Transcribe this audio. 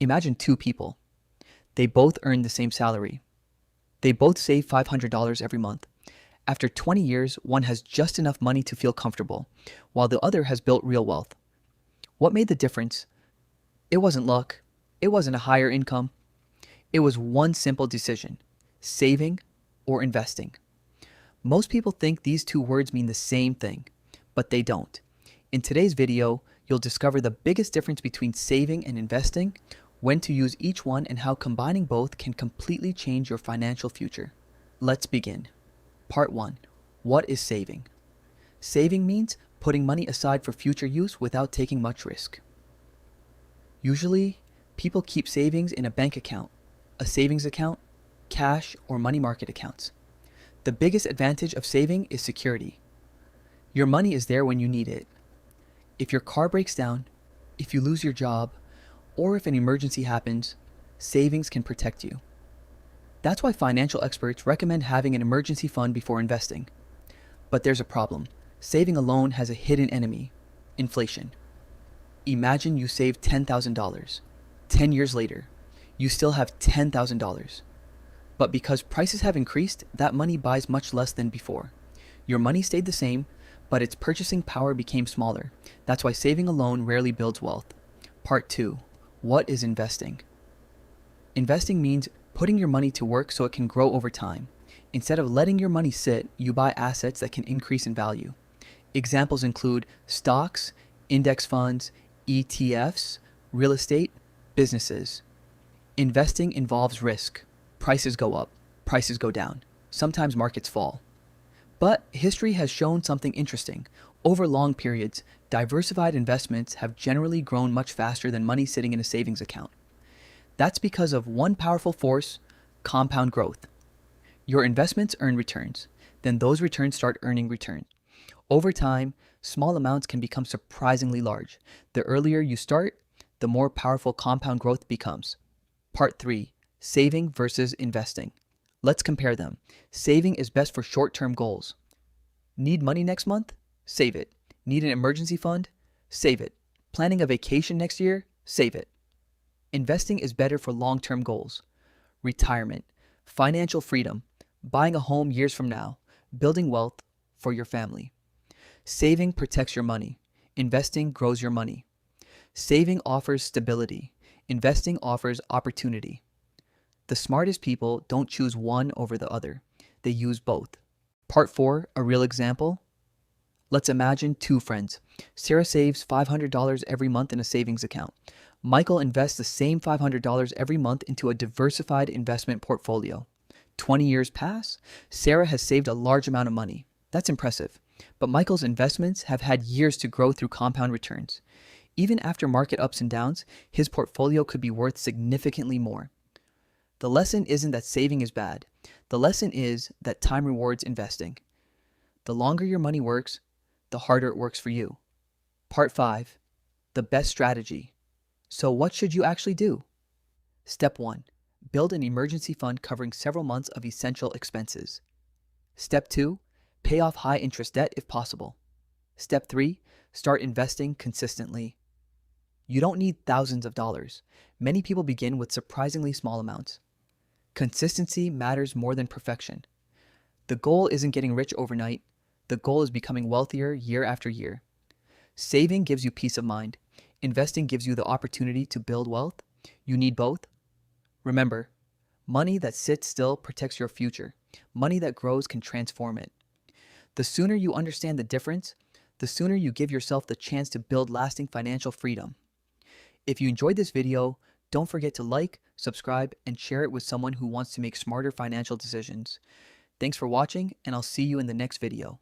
Imagine two people. They both earn the same salary. They both save $500 every month. After 20 years, one has just enough money to feel comfortable, while the other has built real wealth. What made the difference? It wasn't luck. It wasn't a higher income. It was one simple decision: saving or investing. Most people think these two words mean the same thing, but they don't. In today's video, you'll discover the biggest difference between saving and investing, when to use each one, and how combining both can completely change your financial future. Let's begin. Part 1. What is saving? Saving means putting money aside for future use without taking much risk. Usually, people keep savings in a bank account, a savings account, cash, or money market accounts. The biggest advantage of saving is security. Your money is there when you need it. If your car breaks down, if you lose your job, or if an emergency happens, savings can protect you. That's why financial experts recommend having an emergency fund before investing. But there's a problem. Saving alone has a hidden enemy: inflation. Imagine you saved $10,000. 10 years later, you still have $10,000. But because prices have increased, that money buys much less than before. Your money stayed the same, but its purchasing power became smaller. That's why saving alone rarely builds wealth. Part 2. What is investing? Investing means putting your money to work so it can grow over time. Instead of letting your money sit, you buy assets that can increase in value. Examples include stocks, index funds, ETFs, real estate, businesses. Investing involves risk. Prices go up, prices go down. Sometimes markets fall. But history has shown something interesting. Over long periods, diversified investments have generally grown much faster than money sitting in a savings account. That's because of one powerful force: compound growth. Your investments earn returns, then those returns start earning returns. Over time, small amounts can become surprisingly large. The earlier you start, the more powerful compound growth becomes. Part 3. Saving versus investing. Let's compare them. Saving is best for short-term goals. Need money next month? Save it. Need an emergency fund? Save it. Planning a vacation next year? Save it. Investing is better for long-term goals. Retirement, financial freedom, buying a home years from now, building wealth for your family. Saving protects your money. Investing grows your money. Saving offers stability. Investing offers opportunity. The smartest people don't choose one over the other. They use both. Part 4, a real example. Let's imagine two friends. Sarah saves $500 every month in a savings account. Michael invests the same $500 every month into a diversified investment portfolio. 20 years pass. Sarah has saved a large amount of money. That's impressive. But Michael's investments have had years to grow through compound returns. Even after market ups and downs, his portfolio could be worth significantly more. The lesson isn't that saving is bad. The lesson is that time rewards investing. The longer your money works, the harder it works for you. Part 5. The best strategy. So what should you actually do? Step 1. Build an emergency fund covering several months of essential expenses. Step 2. Pay off high interest debt if possible. Step 3. Start investing consistently. You don't need thousands of dollars. Many people begin with surprisingly small amounts. Consistency matters more than perfection. The goal isn't getting rich overnight. The goal is becoming wealthier year after year. Saving gives you peace of mind. Investing gives you the opportunity to build wealth. You need both. Remember, money that sits still protects your future. Money that grows can transform it. The sooner you understand the difference, the sooner you give yourself the chance to build lasting financial freedom. If you enjoyed this video, don't forget to like, subscribe, and share it with someone who wants to make smarter financial decisions. Thanks for watching, and I'll see you in the next video.